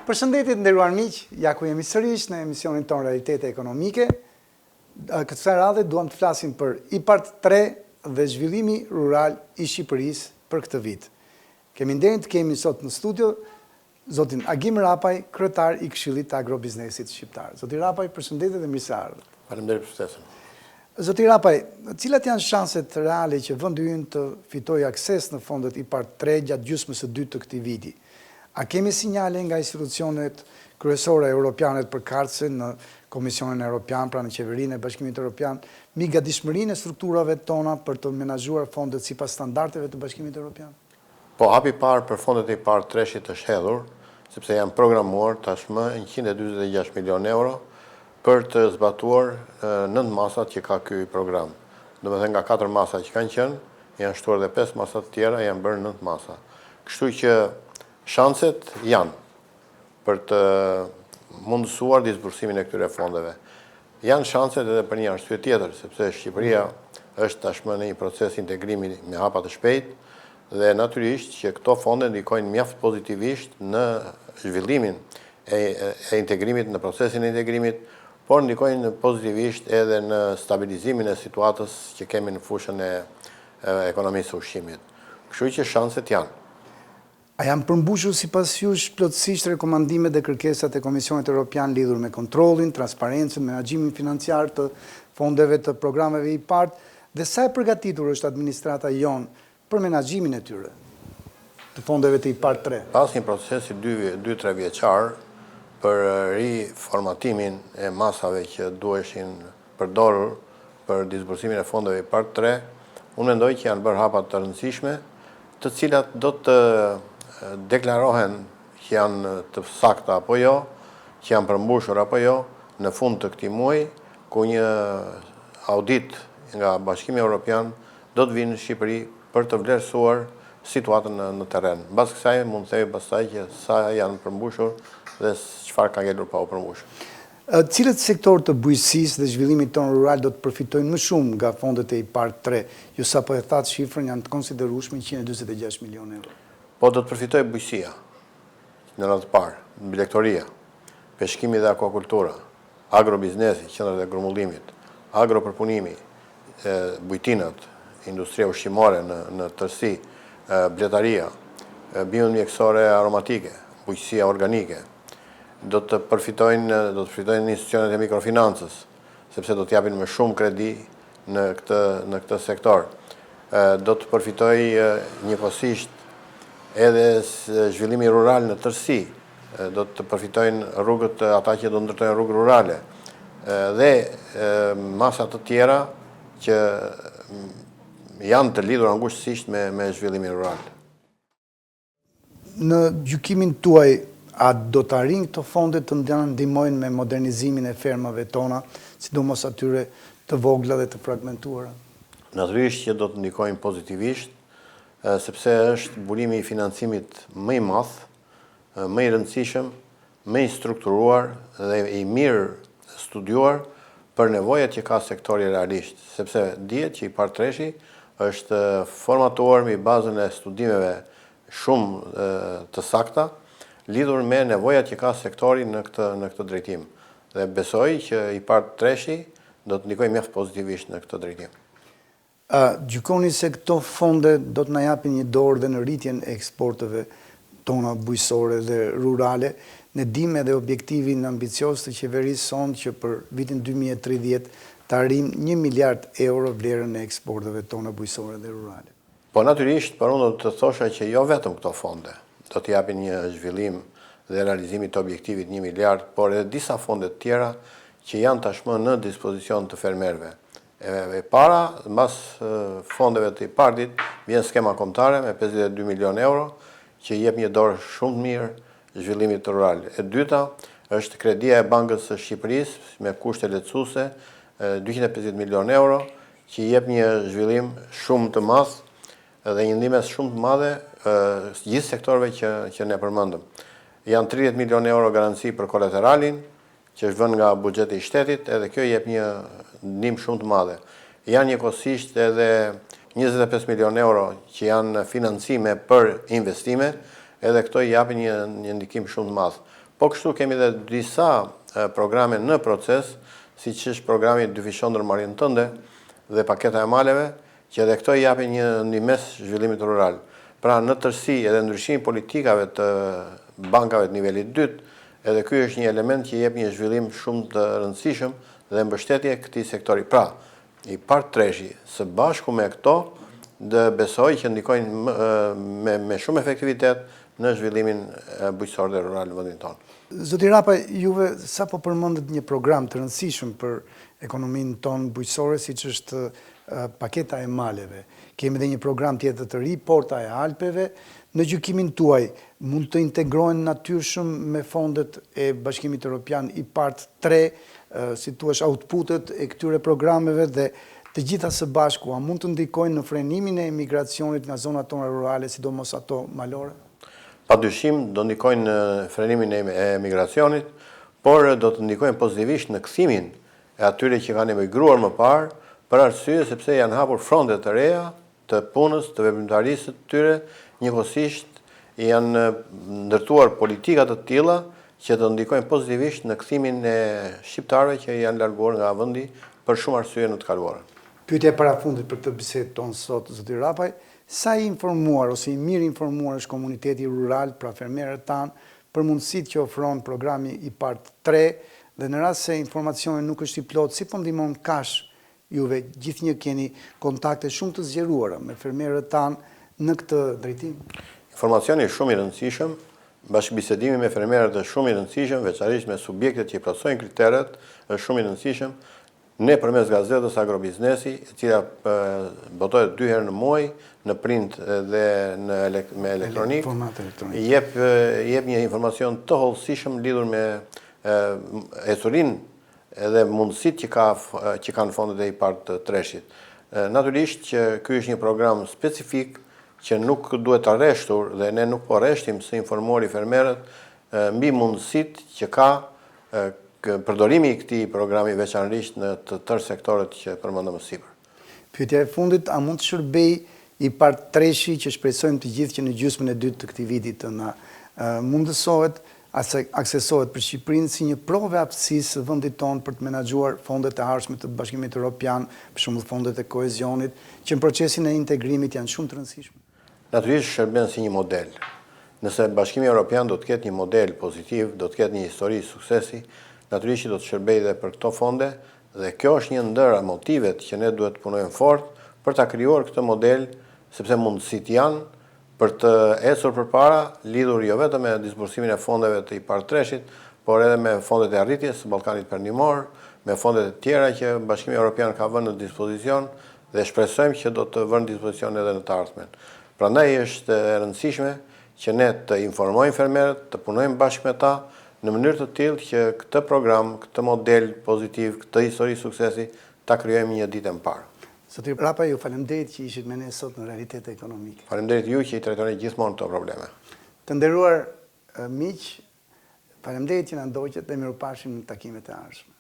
Përshëndetje të nderuar miq, ja ku jemi sërish në emisionin ton Realitete Ekonomike. Këtë radhë duam të flasim për IPART 3 dhe zhvillimi rural i Shqipërisë për këtë vit. Kemi nderin të kemi sot në studio zotin Agim Rapaj, kryetar i Këshillit të Agrobiznesit shqiptar. Zoti Rapaj, përshëndetje dhe mirë se ardhët. Faleminderit për ftesën. Zoti Rapaj, cilat janë shanset reale që vendi ynë të fitojë akses në fondet IPART 3 gjatë gjysmës së dytë të këtij viti? A kemi sinjale nga institucionet kryesore europiane të përkatëse në Komisionin Evropian, pra në Qeverinë e Bashkimit Evropian, mbi gatishmërinë e strukturave tona për të menaxhuar fondet sipas standardeve të Bashkimit Evropian? Po, hapi parë për fondet e IPART 3 është hedhur, sepse janë programuar tashmë 146 milion euro për të zbatuar 9 masat që ka ky program. Domethënë nga 4 masa që kanë qenë, janë shtuar dhe 5 masa të tjera, janë bërë 9 masa. Kështu që shanset janë për të mundësuar disbursimin e këtyre fondeve. Janë shanset edhe për një arsye tjetër, sepse Shqipëria është tashmë në një proces integrimi me hapa të shpejt dhe natyrisht që këto fonde ndikojnë mjaft pozitivisht në zhvillimin e integrimit, në procesin e integrimit, por ndikojnë pozitivisht edhe në stabilizimin e situatës që kemi në fushën e ekonomisë së ushqimit. Kështu që shanset janë. A janë përmbushur sipas jush plotësisht rekomandimet dhe kërkesat e Komisionit Evropian lidhur me kontrollin, transparencën, menaxhimin financiar të fondeve të programeve IPART dhe sa e përgatitur është administrata jonë për menaxhimin e tyre të fondeve të IPART 3? Pas një procesi 2-3 vjeçar për riformatimin e masave që duheshin përdorur për disbursimin e fondeve IPART 3, unë mendoj që janë bërë hapa të rëndësishme, të cilat do të deklarohen që janë të sakta apo jo, që janë përmbushur apo jo, në fund të këtij muaji, ku një audit nga Bashkimi Evropian do të vinë në Shqipëri për të vlerësuar situatën në terren. Mbas kësaj mund të themi pastaj që sa janë përmbushur dhe çfarë ka ngelur pa u përmbushur. Cilët sektor të bujqësisë dhe zhvillimit tonë rural do të përfitojnë më shumë nga fondet e IPART 3? Ju sapo e thatë shifrën janë të konsiderueshme 146 milion euro. Po do të përfitojë bujqësia, në radhë të parë, bilektoria, peshkimi dhe akvakultura, agrobiznesi, qendrat e grumbullimit, agropërpunimi, bujtinat, industria ushqimore në tërësi, bletaria, bimët mjekësore aromatike, bujqësia organike. Do të përfitojnë institucionet e mikrofinancës, sepse do të japin më shumë kredi në këtë sektor. Do të përfitojë njëkohësisht edhe zhvillimi rural në tërësi, do të përfitojnë rrugët ata që do ndërtojnë rrugë rurale dhe masat të tjera që janë të lidhur angushtësisht me zhvillimin rural. Në gjykimin tuaj, a do të arrijnë këto fonde të ndihmojnë me modernizimin e fermave tona, sidomos atyre të vogla dhe të fragmentuara? Natyrisht që do të ndikojnë pozitivisht, sepse është burimi i financimit më i madh, më i rëndësishëm, më i strukturuar dhe i mirë studiuar për nevojat që ka sektori realisht, sepse dihet që IPART 3 është formatuar mbi bazën e studimeve shumë të sakta, lidhur me nevojat që ka sektori në këtë drejtim. Dhe besoj që IPART 3 do të ndikojë mjaft pozitivisht në këtë drejtim. Gjykoni se këto fonde do të na japin një dorë dhe në rritjen e eksporteve tona bujqësore dhe rurale, ne dimë edhe objektivin ambicios të qeverisë sonë që për vitin 2030 të arrijmë 1 miliard euro vlerën e eksporteve tona bujqësore dhe rurale. Po natyrisht, por unë do të thosha që jo vetëm këto fonde do të japin një zhvillim dhe realizimit të objektivit 1 miliard, por edhe disa fonde të tjera që janë tashmë në dispozicion të fermerëve. E para, mbas fondeve të IPART-it, vjen skema kombëtare me 52 milion euro, që jep një dorë shumë të mirë zhvillimit rural. E dyta, është kredia e Bankës së Shqipërisë me kushte lehtësuese, 250 milion euro, që jep një zhvillim shumë të madh dhe një ndihmë shumë të madhe gjithë sektorëve që ne përmendëm. Janë 30 milion euro garanci për kolateralin, që është vënë nga buxheti i shtetit, edhe kjo jep një ndihmë shumë të madhe. Janë njëkohësisht edhe 25 milion euro që janë financime për investime, edhe këto japin një ndikim shumë të madh. Po kështu kemi dhe disa programe në proces, si që është programi dyfishon ndërmarrjen tënde dhe paketa e maleve, që edhe këto japin një ndihmes zhvillimit rural. Pra në tërësi edhe ndryshimi politikave të bankave të nivelit 2, edhe ky është një element që jep një zhvillim shumë të rëndësishëm dhe mbështetje këtij sektori. Pra, i parë treshi së bashku me këto dhe besoj që ndikojnë me shumë efektivitet në zhvillimin bujqësor dhe rural në vendin tonë. Zoti Rapa, juve sa po përmendet një program të rëndësishëm për ekonominë tonë bujqësore, siç është paketa e maleve. Kemi dhe një program tjetër të ri, Porta e Alpeve. Në gjykimin tuaj, mund të integrohen natyrshëm me fondet e Bashkimit Evropian i part 3, si thua outputet e këtyre programeve dhe të gjitha së bashku, a mund të ndikojnë në frenimin e emigracionit nga zonat tona rurale, sidomos ato malore? Padyshim do ndikojnë në frenimin e emigracionit, por do të ndikojnë pozitivisht në kthimin e atyre që kanë emigruar më parë, për arsye sepse janë hapur fronte të reja të punës, të veprimtarisë të tyre, njëkohësisht janë ndërtuar politika të tilla që do ndikojnë pozitivisht në kthimin e shqiptarëve që janë larguar nga vendi për shumë arsye në të kaluarën. Pyetja e parafundit për këtë bisedë tonë sot, zoti Rapaj, sa i informuar ose i mirë informuar është komuniteti rural, pra fermerët tanë, për mundësitë që ofron programi i part 3, dhe në rast se informacioni nuk është i plot, si po ndihmon Kash juve gjithnjë keni kontakte shumë të zgjeruara me fermerët tanë në këtë drejtim? Informacioni është shumë i rëndësishëm, bashkëbisedimi me fermerët është shumë i rëndësishëm, veçanërisht me subjektet që i plotësojnë kriteret, është shumë i rëndësishëm. Ne përmes gazetës Agrobiznesi, e cila botohet 2 herë në muaj, në print dhe me elektronik, jep një informacion të hollësishëm lidhur me esurin edhe mundësit që kanë fondet e i part të treshit. Natyrisht që ky është një program specifik që nuk duhet të arreshtur dhe ne nuk po arreshtim se informuari fermerët mbi mundësit që ka përdorimi i këtij programi veçanërisht në të tërë sektorët që përmendëm më sipër. Pyetja e fundit, a mund të shërbej i part treshi që shpresojmë të gjithë që në gjysmën e dytë të këtij viti të na mundësohet aksesohet për Shqipërinë si një provë aftësisë së vendit tonë për të menaxhuar fondet e ardhshme të Bashkimit Evropian, për shembull fondet e kohezionit, që në procesin e integrimit janë shumë të rëndësishme. Natyrisht shërben si një model. Nëse Bashkimi Evropian do të ketë një model pozitiv, do të ketë një histori suksesi, natyrisht do të shërbejë dhe për këto fonde, dhe kjo është një ndër motivet që ne duhet të punojmë fort për ta krijuar këtë model, sepse mundësitë janë për të ecur përpara, lidhur jo vetëm me disbursimin e fondeve të i part treshit, por edhe me fondet e arritjes së Ballkanit Perëndimor, me fondet e tjera që Bashkimi Evropian ka vënë në dispozicion dhe shpresojmë që do të vënë në dispozicion edhe në të ardhmen. Prandaj është e rëndësishme që ne të informojmë fermerët, të punojmë bashkë me ta në mënyrë të tillë që këtë program, këtë model pozitiv, këtë histori suksesi ta krijojmë një ditë më parë. Zoti Rapa, ju faleminderit që ishit me ne sot në Realitet Ekonomike. Faleminderit ju që i trajtoni gjithmonë këto probleme. Të nderuar miq, faleminderit që na ndoqët dhe mirupafshim në takimet e ardhshme.